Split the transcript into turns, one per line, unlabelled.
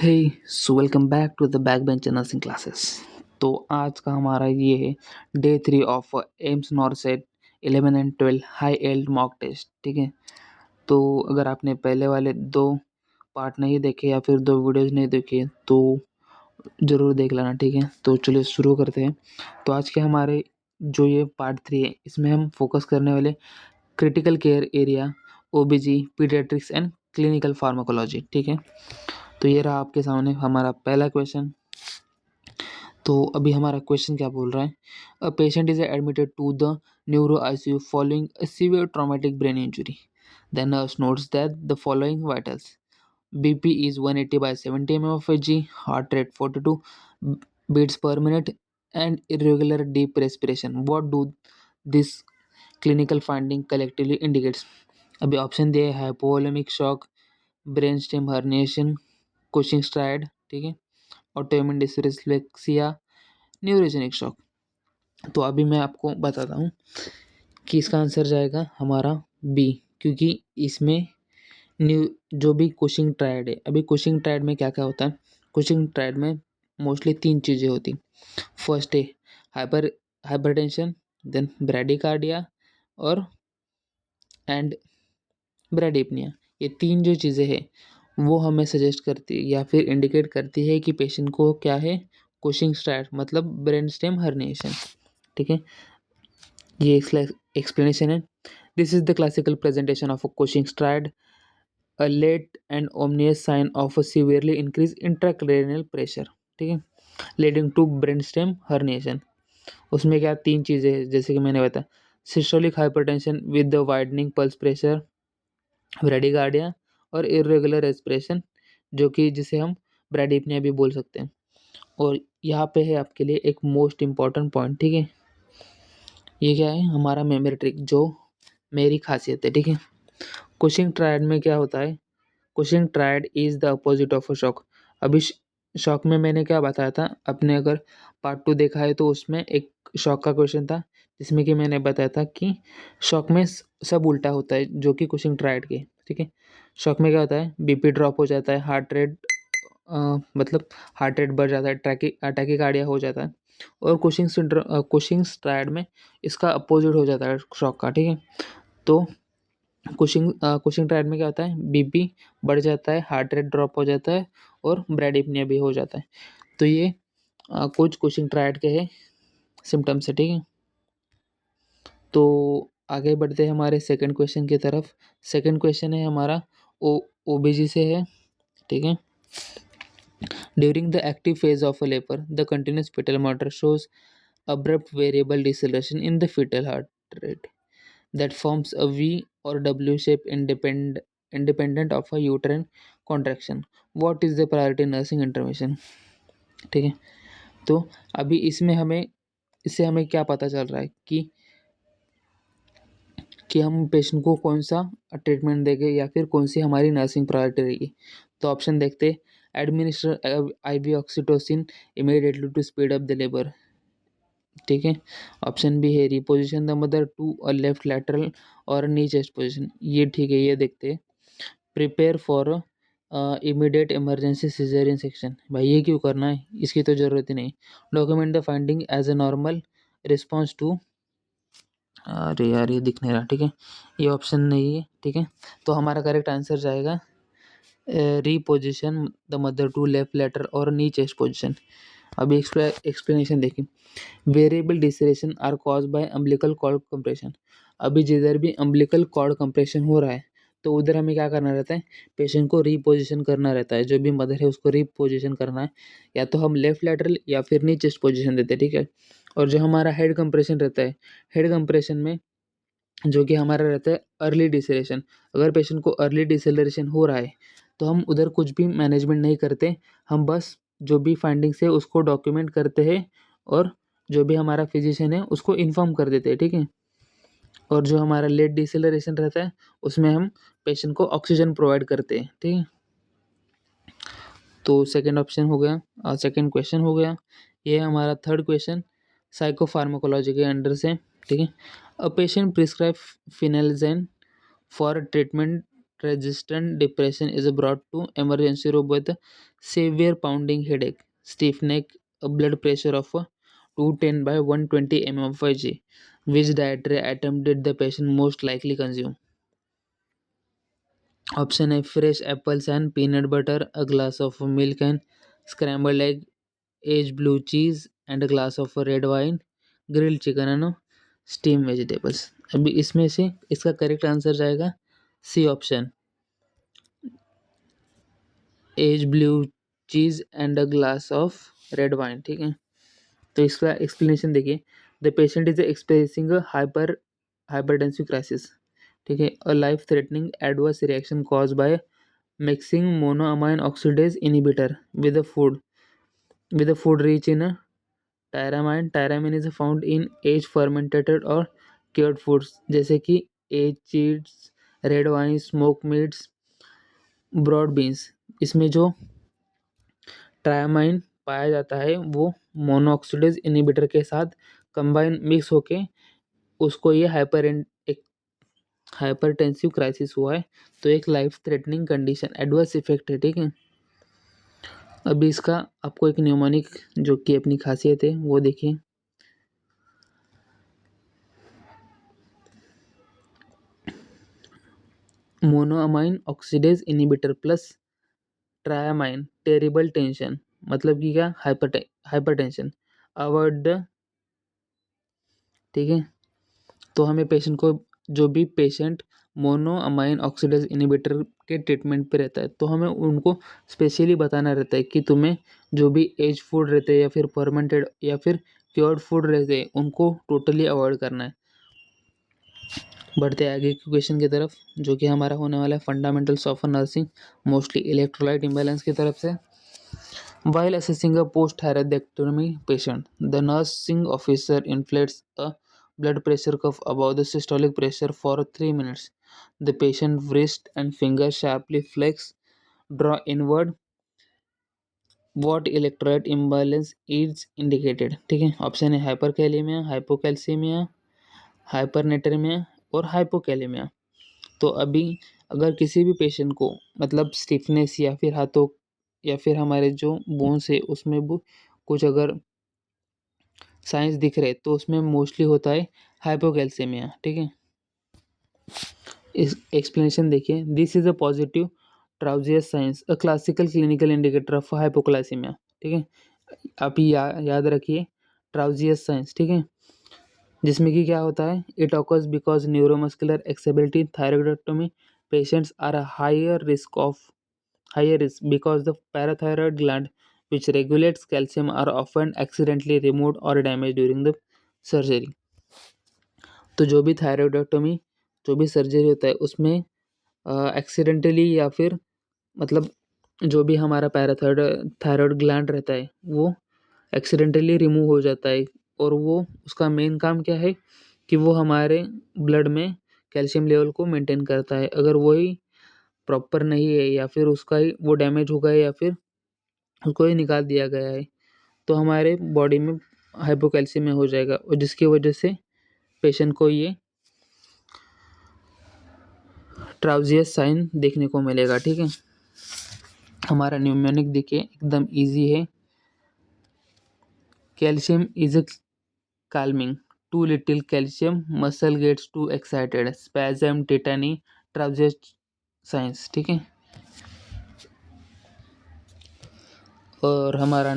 Hey so welcome back to the back bench nursing classes. तो आज का हमारा ये है day 3 of AIIMS NORCET 11 and 12 high yield mock test. ठीक है। तो अगर आपने पहले वाले दो पार्ट नहीं देखे या फिर दो वीडियोस नहीं देखे तो ज़रूर देख लेना। ठीक है। तो चलिए शुरू करते हैं। तो आज के हमारे जो ये पार्ट 3 है इसमें हम फोकस करने वाले critical care area, ओबीजी, paediatrics and clinical pharmacology. ठीक है। तो ये रहा आपके सामने हमारा पहला क्वेश्चन। तो अभी हमारा क्वेश्चन क्या बोल रहा है? A patient is admitted to the neuro ICU following a severe traumatic brain injury. The nurse notes that the following vitals: BP is 180 by 70 mm of Hg, heart rate 42 beats per minute, and irregular deep respiration. What do this clinical finding collectively indicates? अभी option दिए: hypovolemic shock, brain stem herniation, Cushing stride, ठीक है, autoimmune डिसरेस्लेक्सिया, neurogenic shock. तो अभी मैं आपको बताता हूँ कि इसका आंसर जाएगा हमारा बी, क्योंकि इसमें न्यू जो भी कुशिंग ट्रायड है। अभी कुशिंग ट्रायड में क्या क्या होता है? कुशिंग ट्रायड में मोस्टली तीन चीज़ें होती। फर्स्ट है हाइपरटेंशन, देन ब्रैडिकार्डिया और एंड ब्रैडिपनिया। ये तीन जो चीज़ें हैं वो हमें सजेस्ट करती है या फिर इंडिकेट करती है कि पेशेंट को क्या है, कुशिंग ट्रायड मतलब ब्रेन स्टेम हर्निएशन। ठीक है। ये एक्सप्लेनेशन है। This is the classical presentation of a Cushing triad, a late and ominous sign of a severely increased intracranial pressure, ठीक है, leading to brainstem herniation। उसमें क्या तीन चीज़ें हैं जैसे कि मैंने बताया: systolic hypertension with the widening pulse pressure, bradycardia और इरेगुलर रेस्पिरेशन, जो कि जिसे हम ब्रैडिपनिया भी बोल सकते हैं। और यहाँ पे है आपके लिए एक मोस्ट इम्पॉर्टेंट पॉइंट। ठीक है। ये क्या है? हमारा मेमोरी ट्रिक, जो मेरी खासियत है। ठीक है। कुशिंग ट्रायड में क्या होता है? Cushing triad is the opposite of a shock. अभी शॉक में मैंने क्या बताया था? आपने अगर पार्ट 2 देखा है तो उसमें एक शॉक का क्वेश्चन था जिसमें कि मैंने बताया था कि शॉक में सब उल्टा होता है जो कि कुशिंग ट्रायड के। ठीक है। शॉक में क्या होता है? बीपी ड्रॉप हो जाता है, हार्ट रेट मतलब हार्ट रेट बढ़ जाता है, टैकीकार्डिया हो जाता है। और कुशिंग ट्रायड में इसका अपोजिट हो जाता है शॉक का। ठीक है। तो कुशिंग ट्रायड में क्या होता है? बीपी बढ़ जाता है, हार्ट रेट ड्रॉप हो जाता है और ब्रैडिपनिया भी हो जाता है। तो ये कुछ कुशिंग ट्रायड के हैं सिम्टम्स है। ठीक है। तो आगे बढ़ते हैं हमारे सेकंड क्वेश्चन की तरफ। सेकंड क्वेश्चन है हमारा ओ ओबीजी से है। ठीक है। During the active phase of a labour the continuous fetal monitor shows abrupt variable deceleration in the fetal heart rate that forms a V or W shape independent of a uterine contraction. What is the priority nursing intervention? ठीक है। तो अभी इससे हमें क्या पता चल रहा है कि हम पेशेंट को कौन सा ट्रीटमेंट देंगे या फिर कौन सी हमारी नर्सिंग प्रायोरिटी रहेगी। तो ऑप्शन देखते: administer IV oxytocin immediately to speed up the labour. ठीक है। ऑप्शन बी है reposition the mother to a left lateral और नी चेस्ट पोजिशन। ये ठीक है। ये देखते हैं prepare for immediate emergency caesarean section. भाई ये क्यों करना है? इसकी तो ज़रूरत ही नहीं। Document the finding as a normal response to, अरे यार ये दिख नहीं रहा। ठीक है। ये ऑप्शन नहीं है। ठीक है। तो हमारा करेक्ट आंसर जाएगा reposition the mother to left lateral or knee chest position. अभी एक्सप्लेनेशन देखिए। Variable deceleration are caused by umbilical cord compression. अभी जिधर भी अम्बिलिकल कॉर्ड कंप्रेशन हो रहा है तो उधर हमें क्या करना रहता है? पेशेंट को रीपोजिशन करना रहता है। जो भी मदर है उसको रीपोजिशन करना है। या तो हम लेफ्ट लैटरल या फिर नी चेस्ट पोजिशन देते हैं। ठीक है। और जो हमारा हेड कंप्रेशन रहता है, हेड कंप्रेशन में जो कि हमारा रहता है अर्ली डिसेलेशन। अगर पेशेंट को अर्ली डिसेलरेशन हो रहा है तो हम उधर कुछ भी मैनेजमेंट नहीं करते। हम बस जो भी फाइंडिंग्स है उसको डॉक्यूमेंट करते हैं और जो भी हमारा फिजिशियन है उसको इन्फॉर्म कर देते हैं। ठीक है। और जो हमारा लेट डिसेलरेशन रहता है उसमें हम पेशेंट को ऑक्सीजन प्रोवाइड करते हैं। ठीक है। तो सेकंड ऑप्शन हो गया, सेकंड क्वेश्चन हो गया। ये है हमारा थर्ड क्वेश्चन साइकोफार्माकोलॉजी के अंडर से। ठीक है। A patient prescribed phenelzine for treatment resistant depression is brought to emergency room with severe pounding headache, stiff neck, a blood pressure of 210 by 120 mmHg. Which dietary item did the patient most likely consume? Option A, fresh apples and peanut butter, a glass of milk and scrambled egg, aged blue cheese and a glass of red wine, grilled chicken and steam vegetables. अभी इसमें से इसका correct answer जाएगा C option, aged blue cheese and a glass of red wine. ठीक है, तो इसका explanation देखिए। The patient is experiencing hypertensive crisis. ठीक है, a life threatening adverse reaction caused by mixing monoamine oxidase inhibitor with a food rich in tyramine. Tyramine is found in aged fermented or cured foods जैसे कि as चीज, red wine, smoke meats, broad beans. इसमें जो ट्रायामाइन पाया जाता है वो मोनोऑक्सीडेज inhibitor के साथ कंबाइन मिक्स होके उसको ये हाइपरटेंसिव क्राइसिस हुआ है। तो एक life threatening condition adverse effect है। ठीक है, अभी इसका आपको एक न्यूमोनिक जो कि अपनी खासियत है वो देखिए। Monoamine oxidase inhibitor plus tyramine terrible tension, मतलब कि क्या, हाइपरटेंशन अवॉइड द। ठीक है, तो हमें पेशेंट को, जो भी पेशेंट मोनोअमाइन ऑक्सीडेज इनिबिटर के ट्रीटमेंट पे रहता है तो हमें उनको स्पेशली बताना रहता है कि तुम्हें जो भी एज फूड रहते हैं या फिर फर्मेंटेड या फिर क्योर्ड फूड रहते हैं उनको टोटली अवॉइड करना है। बढ़ते हैं आगे के क्वेश्चन की तरफ, जो कि हमारा होने वाला है fundamentals of nursing, mostly electrolyte imbalance की तरफ से। While assessing a post-thyroidectomy patient, the nursing officer inflates a blood pressure cuff above the systolic pressure for 3 minutes. The patient's wrist and fingers sharply flex, draw inward. What electrolyte imbalance is indicated? ठीक है, option है hyperkalaemia, hypocalcaemia, hypernatremia और hypokalemia. तो अभी अगर किसी भी patient को मतलब स्टिफनेस या फिर हाथों या फिर हमारे जो बोन्स है उसमें वो कुछ अगर साइंस दिख रहे तो उसमें मोस्टली होता है हाइपोकैल्सीमिया। ठीक है, इस एक्सप्लेनेशन देखिए। This is a positive Trousseau's साइंस, a classical clinical indicator of hypocalcaemia. ठीक है, आप याद रखिए ट्राउजियस साइंस। ठीक है, जिसमें कि क्या होता है, it occurs because neuromuscular excitability thyroidectomy patients are a higher risk because the parathyroid gland which regulates calcium are often accidentally removed or damaged during the surgery। तो जो भी थायरॉइडेक्टोमी, जो भी सर्जरी होता है उसमें एक्सीडेंटली या फिर मतलब जो भी हमारा थायरॉइड ग्लैंड रहता है वो एक्सीडेंटली रिमूव हो जाता है। और वो उसका मेन काम क्या है कि वो हमारे ब्लड में कैल्शियम लेवल को मेंटेन करता है। अगर वही प्रॉपर नहीं है या फिर उसका ही वो डैमेज हो गया या फिर उसको ही निकाल दिया गया है तो हमारे बॉडी में हाइपोकैल्सीमिया हो जाएगा और जिसकी वजह से पेशेंट को ये ट्राउजियस साइन देखने को मिलेगा। ठीक है, हमारा न्यूमोनिक देखिए एकदम इजी है। Calcium is calming, too little calcium, muscle gets too excited, spasm, tetany, Trousseau's साइंस। ठीक है, और हमारा